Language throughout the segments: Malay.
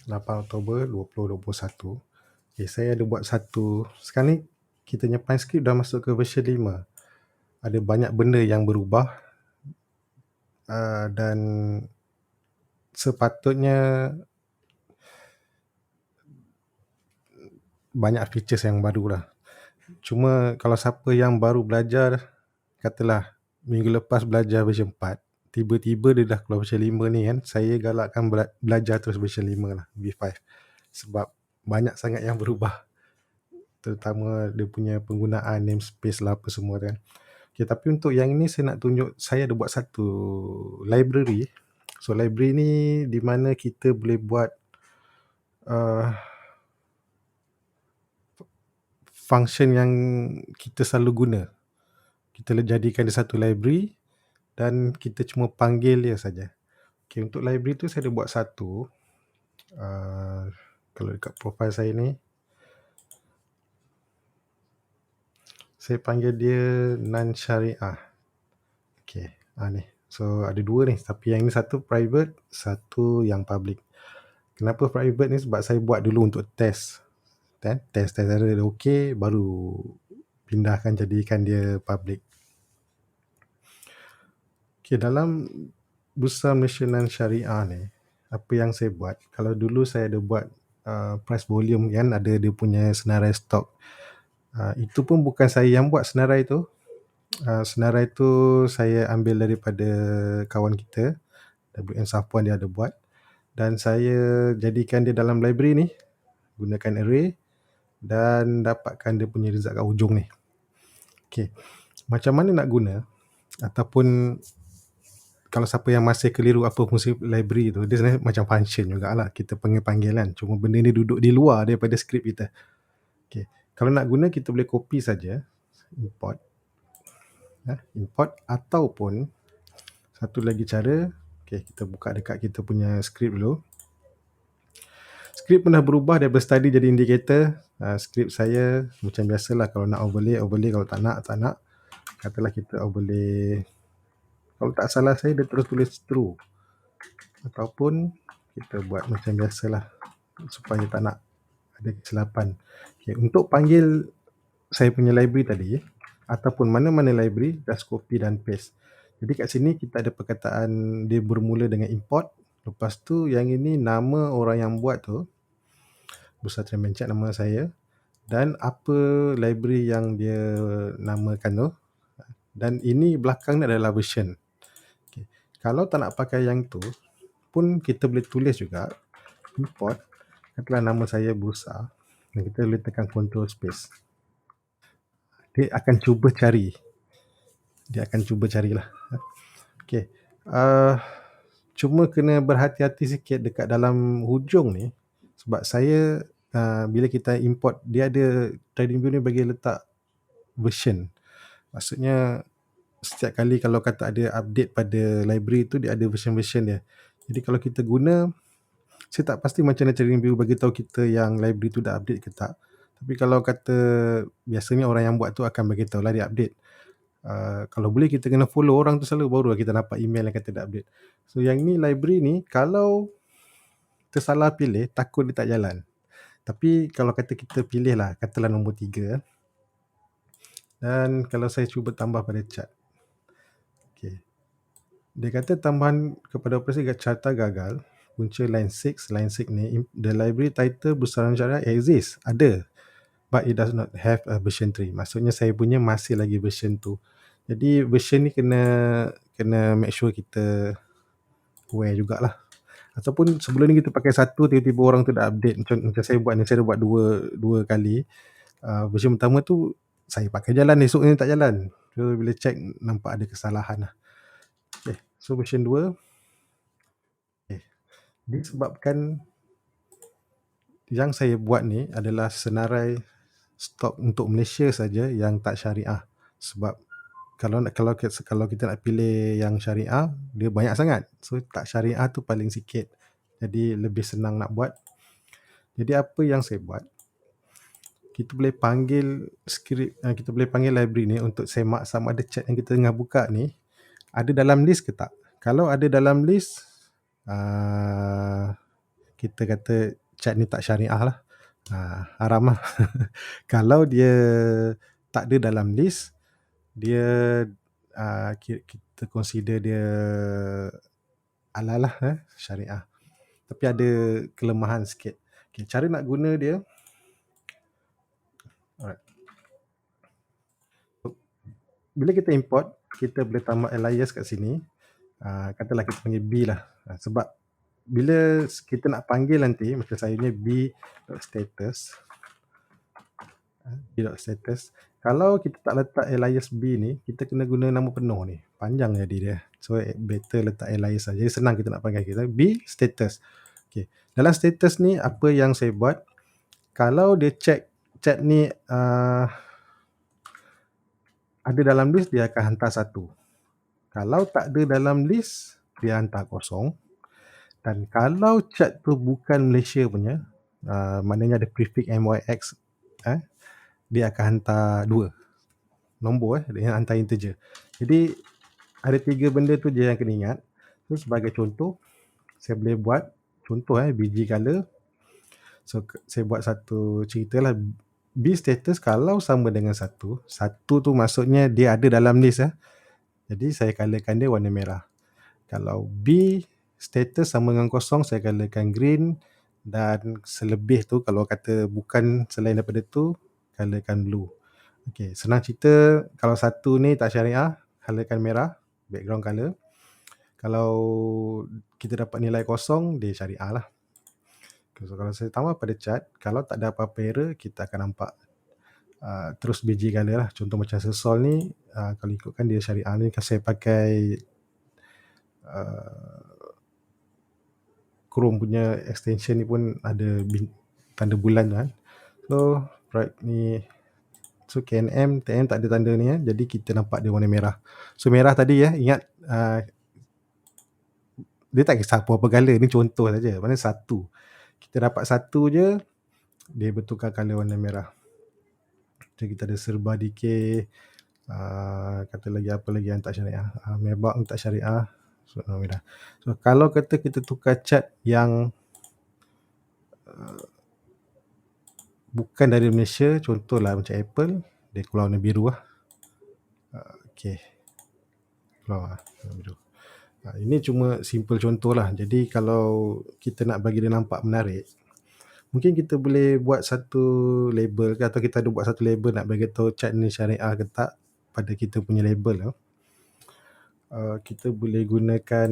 8 Oktober 2021. Okay, saya ada buat satu. Sekarang ni kita punya PineScript dah masuk ke version 5. Ada banyak benda yang berubah dan sepatutnya banyak features yang baru lah. Cuma kalau siapa yang baru belajar, katalah minggu lepas belajar version 4, tiba-tiba dia dah keluar version 5 ni kan, saya galakkan belajar terus version 5 lah, V5. Sebab banyak sangat yang berubah, terutama dia punya penggunaan namespace lah apa semua kan. Okay, tapi untuk yang ini saya nak tunjuk, saya ada buat satu library. So library ni di mana kita boleh buat function yang kita selalu guna. Kita jadikan dia satu library dan kita cuma panggil dia saja. Okay, untuk library tu saya ada buat satu. Kalau dekat profile saya ni, saya panggil dia non-syariah. Okay, ni. So ada dua ni, tapi yang ni satu private, satu yang public. Kenapa private ni? Sebab saya buat dulu untuk test. Test ada okey, baru pindahkan jadikan dia public. Okay, dalam Bursa Malaysia Non-Syariah ni, apa yang saya buat, kalau dulu saya ada buat price volume kan, ada dia punya senarai stok. Itu pun bukan saya yang buat senarai tu. Senarai tu saya ambil daripada kawan kita, WN Safuan, dia ada buat. Dan saya jadikan dia dalam library ni, gunakan array dan dapatkan dia punya result kat hujung ni. Okay, macam mana nak guna, ataupun kalau siapa yang masih keliru apa fungsi library tu, dia sebenarnya macam function jugalah, kita panggil kan. Cuma benda ni duduk di luar daripada skrip kita. Okay, kalau nak guna kita boleh copy saja, import. Import, ataupun satu lagi cara, okay, kita buka dekat kita punya skrip dulu. Skrip pun dah berubah daripada study jadi indicator. Skrip saya macam biasalah, kalau nak overlay, kalau tak nak. Katalah kita overlay, kalau tak salah saya dia terus tulis true, ataupun kita buat macam biasalah supaya tak nak ada kesilapan. Okay, untuk panggil saya punya library tadi, ataupun mana-mana library, just copy dan paste. Jadi kat sini kita ada perkataan dia bermula dengan import. Lepas tu yang ini nama orang yang buat tu, Bursa Trend Chat nama saya, dan apa library yang dia namakan tu, dan ini belakang ni adalah version. Okay, kalau tak nak pakai yang tu pun kita boleh tulis juga import, katalah nama saya Bursa, dan kita boleh tekan control space. Dia akan cuba carilah. Okay, cuma kena berhati-hati sikit dekat dalam hujung ni, sebab saya bila kita import, dia ada TradingView ni bagi letak version. Maksudnya setiap kali kalau kata ada update pada library tu, dia ada version-version dia. Jadi kalau kita guna, saya tak pasti macam mana TradingView bagi tahu kita yang library tu dah update ke tak. Tapi kalau kata biasanya orang yang buat tu akan bagi tahu lah dia update. Kalau boleh kita kena follow orang tu selalu, baru kita dapat email yang kata dah update. So yang ni library ni, kalau tersalah pilih, takut dia tak jalan. Tapi kalau kata kita pilih lah, katalah nombor 3, dan kalau saya cuba tambah pada chart, okay, dia kata tambahan kepada operasi carta gagal, punca line 6 ni, the library title Bursa Non-Syariah exists, ada, but it does not have a version 3. Maksudnya saya punya masih lagi version 2. Jadi version ni kena make sure kita aware jugalah. Ataupun sebelum ni kita pakai satu, tiba-tiba orang tu dah update. Macam saya buat ni, saya dah buat dua kali. Version pertama tu saya pakai jalan, esok ni tak jalan. So bila check nampak ada kesalahan lah. Okay, so version 2, okay, disebabkan yang saya buat ni adalah senarai stok untuk Malaysia saja yang tak syariah. Sebab kalau kita nak pilih yang syariah, dia banyak sangat. So tak syariah tu paling sikit. Jadi lebih senang nak buat. Jadi apa yang saya buat, kita boleh panggil script, kita boleh panggil library ni untuk semak sama ada chat yang kita tengah buka ni ada dalam list ke tak. Kalau ada dalam list, kita kata cat ni tak syariah lah. Haram lah. Kalau dia tak ada dalam list, dia kita consider dia halal lah, syariah. Tapi ada kelemahan sikit. Okay, cara nak guna dia, alright. Bila kita import, kita boleh tambah alias kat sini. Katalah kita panggil B lah. Sebab bila kita nak panggil nanti, macam saya ni b.status, b.status, kalau kita tak letak alias B ni, kita kena guna nama penuh ni. Panjang jadi dia. So better letak alias saja. Jadi senang kita nak panggil kita. b.status. Okay. Dalam status ni, apa yang saya buat, kalau dia check chat ni ada dalam list, dia akan hantar 1. Kalau tak ada dalam list, dia hantar 0. Dan kalau chat tu bukan Malaysia punya, maknanya ada prefix MYX, dia akan hantar 2 nombor, dia hantar integer. Jadi ada 3 benda tu je yang kena ingat. So sebagai contoh, saya boleh buat contoh bg color. So saya buat satu cerita lah. B status kalau sama dengan 1 tu maksudnya dia ada dalam list. Jadi saya colorkan dia warna merah. Kalau B status sama dengan 0, saya colorkan green. Dan selebih tu, kalau kata bukan selain daripada tu, colorkan blue. Okay, senang cerita, kalau 1 ni tak syariah, colorkan merah, background color. Kalau kita dapat nilai 0, dia syariah lah. So, kalau saya tambah pada chart, kalau tak ada apa-apa error, kita akan nampak terus bg color lah. Contoh macam sesol ni, kalau ikutkan dia syariah ni, saya pakai Chrome punya extension ni pun ada tanda bulan kan. So right ni, so KNM, TM tak ada tanda ni jadi kita nampak dia warna merah. So merah tadi ingat dia tak kisah apa color, ni contoh saja. Mana 1. Kita dapat 1 je, dia bertukar color warna merah. So kita ada serba decay, kata lagi apa lagi yang tak syariah, Mebak tak syariah. So merah. So kalau kata kita tukar cat yang bukan dari Malaysia, contohlah macam Apple, dia keluar warna biru lah. Okay, keluar warna biru. Ini cuma simple contoh lah. Jadi kalau kita nak bagi dia nampak menarik, mungkin kita boleh buat satu label ke, atau kita ada buat satu label nak bagi tahu cat ni syariah ke tak pada kita punya label. Kita boleh gunakan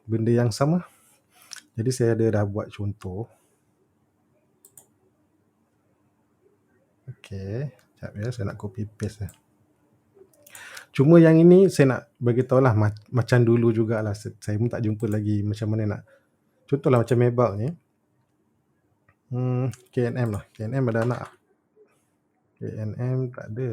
benda yang sama. Jadi saya dah buat contoh. Okay, sekejap saya nak copy paste. Cuma yang ini saya nak bagi tahu lah macam dulu jugalah. Saya pun tak jumpa lagi macam mana nak. Contohlah macam Mebak ni. KNM lah. KNM ada anak. KNM tak ada.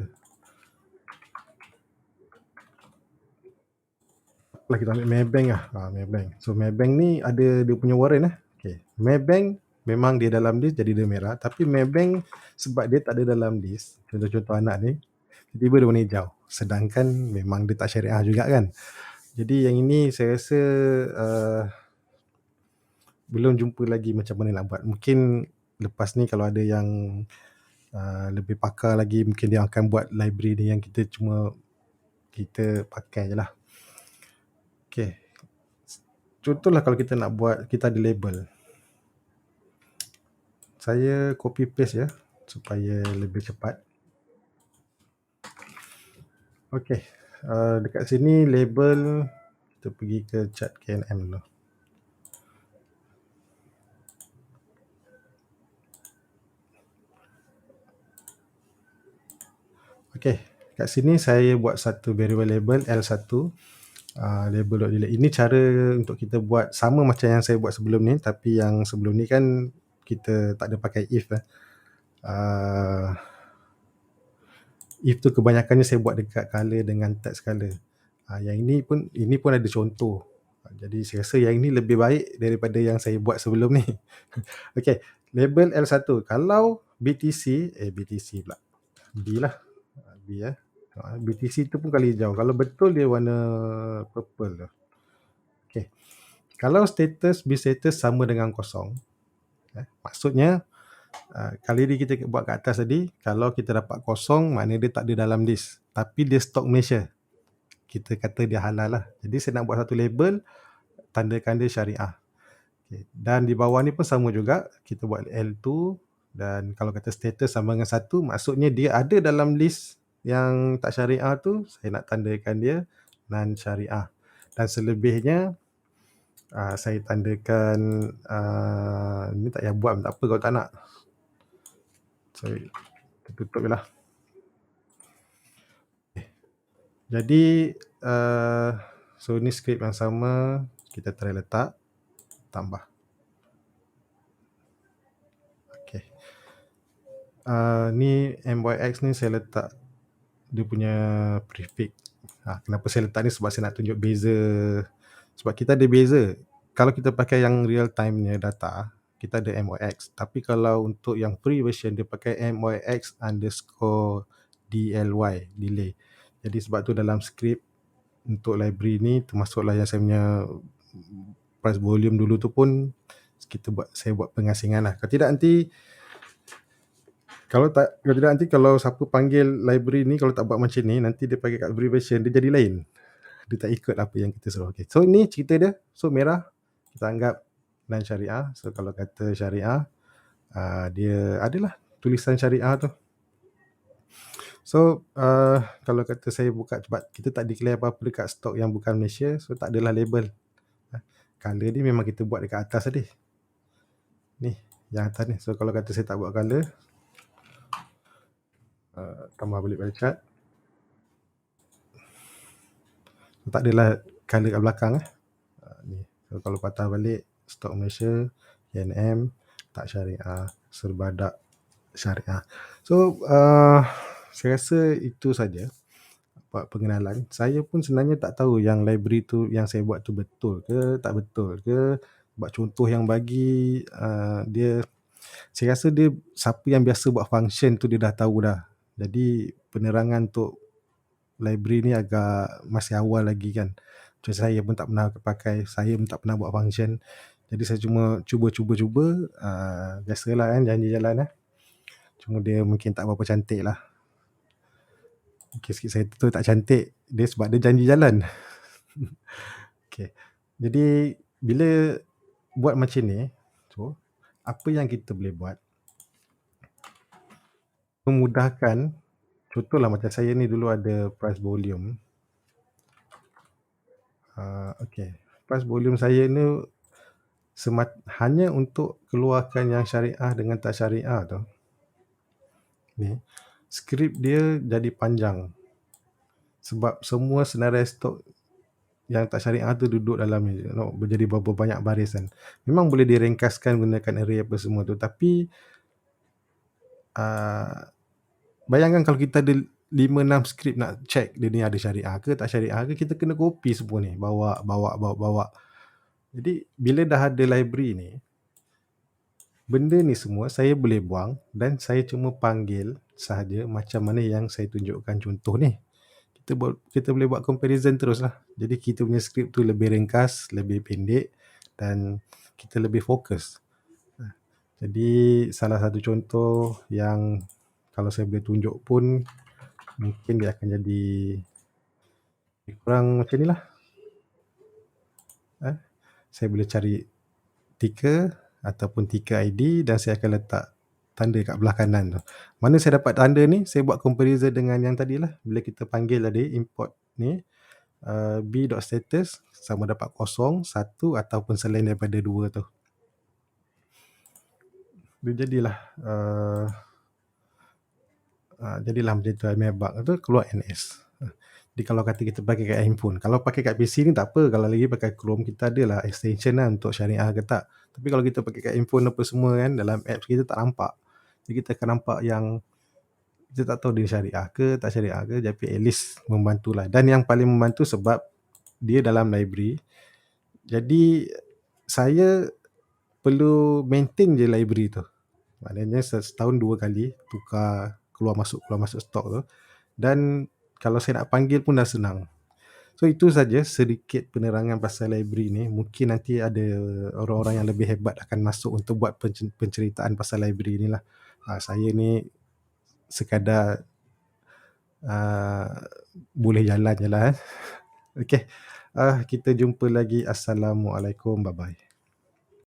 Lah kita ambil Maybank lah. Maybank. So Maybank ni ada dia punya warren. Okay. Maybank memang dia dalam list jadi dia merah. Tapi Maybank sebab dia tak ada dalam list, contoh-contoh anak ni, tiba-tiba dia warna hijau. Sedangkan memang dia tak syariah juga kan. Jadi yang ini saya rasa belum jumpa lagi macam mana nak buat. Mungkin lepas ni kalau ada yang lebih pakar lagi, mungkin dia akan buat library ni yang kita cuma kita pakai je lah. Okay. Contohlah kalau kita nak buat, kita ada label. Saya copy paste supaya lebih cepat. Okay. Dekat sini label, kita pergi ke chart KNM dulu. Okay. Kat sini saya buat satu variable label L1. Label.delete. Ini cara untuk kita buat sama macam yang saya buat sebelum ni, tapi yang sebelum ni kan kita tak ada pakai if. If tu kebanyakannya saya buat dekat color dengan text color. Yang ini pun ada contoh. Jadi saya rasa yang ini lebih baik daripada yang saya buat sebelum ni. Okay, label L1. Kalau BTC pula. B lah. B BTC tu pun kali hijau. Kalau betul dia warna purple. Okay. Kalau status B status sama dengan 0, Maksudnya kali ni kita buat kat atas tadi, kalau kita dapat kosong maknanya dia tak ada dalam list, tapi dia stok Malaysia, kita kata dia halal lah. Jadi saya nak buat satu label, tandakan dia syariah. Okay. Dan di bawah ni pun sama juga, kita buat L2, dan kalau kata status sama dengan 1, maksudnya dia ada dalam list yang tak syariah tu, saya nak tandakan dia non syariah. Dan selebihnya saya tandakan ni tak payah buat, tak apa kalau tak nak. Sorry, kita tutup je lah. Jadi so ni skrip yang sama, kita try letak, tambah. Okay. Ni MYX ni saya letak dia punya prefix. Kenapa saya letak ni, sebab saya nak tunjuk beza. Sebab kita ada beza. Kalau kita pakai yang real time nya data, kita ada MYX. Tapi kalau untuk yang free version, dia pakai MYX_DLY, delay. Jadi sebab tu dalam skrip untuk library ni, termasuklah yang saya punya price volume dulu tu pun, saya buat pengasingan lah. Kalau tidak nanti kalau siapa panggil library ni, kalau tak buat macam ni, nanti dia pakai kat free version, dia jadi lain. Dia tak ikut apa yang kita suruh. Okay. So ni cerita dia. So merah kita anggap non syariah. So kalau kata syariah, dia adalah tulisan syariah tu. So kalau kata saya buka, sebab kita tak declare apa-apa dekat stok yang bukan Malaysia, so tak adalah label. Color ni memang kita buat dekat atas tadi. Ni yang atas ni. So kalau kata saya tak buat color, tambah balik pada chart, tak adalah color kat belakang ni. So kalau patah balik, stok Malaysia, YNM, tak syariah, Serbadak syariah. So saya rasa itu saja pengenalan. Saya pun sebenarnya tak tahu yang library tu yang saya buat tu betul ke tak betul ke. Sebab contoh yang bagi dia, saya rasa dia, siapa yang biasa buat function tu dia dah tahu dah. Jadi penerangan untuk library ni agak masih awal lagi kan. Macam saya pun tak pernah pakai, saya pun tak pernah buat function. Jadi saya cuma cuba. Biasalah kan, janji jalan Cuma dia mungkin tak berapa cantik lah. Okay, sikit saya tu tak cantik, dia sebab dia janji jalan. Okay. Jadi bila buat macam ni, so apa yang kita boleh buat memudahkan. Contohlah macam saya ni dulu ada price volume. Okay. Price volume saya ni hanya untuk keluarkan yang syariah dengan tak syariah tu. Ni, skrip dia jadi panjang. Sebab semua senarai stok yang tak syariah tu duduk dalam ni, menjadi berapa banyak barisan. Memang boleh diringkaskan gunakan array apa semua tu, tapi bayangkan kalau kita ada 5-6 skrip nak check dia ni ada syariah ke tak syariah ke, kita kena copy semua ni, bawa. Jadi bila dah ada library ni, benda ni semua saya boleh buang dan saya cuma panggil sahaja macam mana yang saya tunjukkan contoh ni. Kita boleh buat comparison terus lah. Jadi kita punya skrip tu lebih ringkas, lebih pendek dan kita lebih fokus. Jadi salah satu contoh yang kalau saya boleh tunjuk pun, mungkin dia akan jadi kurang macam ni lah. Saya boleh cari ticker ataupun ticker ID dan saya akan letak tanda kat belah kanan tu. Mana saya dapat tanda ni, saya buat comparison dengan yang tadi lah. Bila kita panggil tadi, import ni, b.status sama dapat 0, 1 ataupun selain daripada 2 tu. Dia jadilah macam tu, MacBook tu keluar NS. Jadi kalau kata kita pakai kat handphone, kalau pakai kat PC ni tak apa, kalau lagi pakai Chrome kita adalah extension lah untuk syariah ke tak. Tapi kalau kita pakai kat handphone apa semua kan, dalam apps kita tak nampak. Jadi kita akan nampak yang kita tak tahu dia syariah ke tak syariah ke, tapi at least membantulah. Dan yang paling membantu sebab dia dalam library. Jadi saya perlu maintain je library tu. Maknanya setahun 2 kali tukar keluar masuk stok tu. Dan kalau saya nak panggil pun dah senang. So itu saja sedikit penerangan pasal library ni. Mungkin nanti ada orang-orang yang lebih hebat akan masuk untuk buat penceritaan pasal library ni lah. Saya ni sekadar boleh jalan je lah. Okey, kita jumpa lagi. Assalamualaikum, bye bye.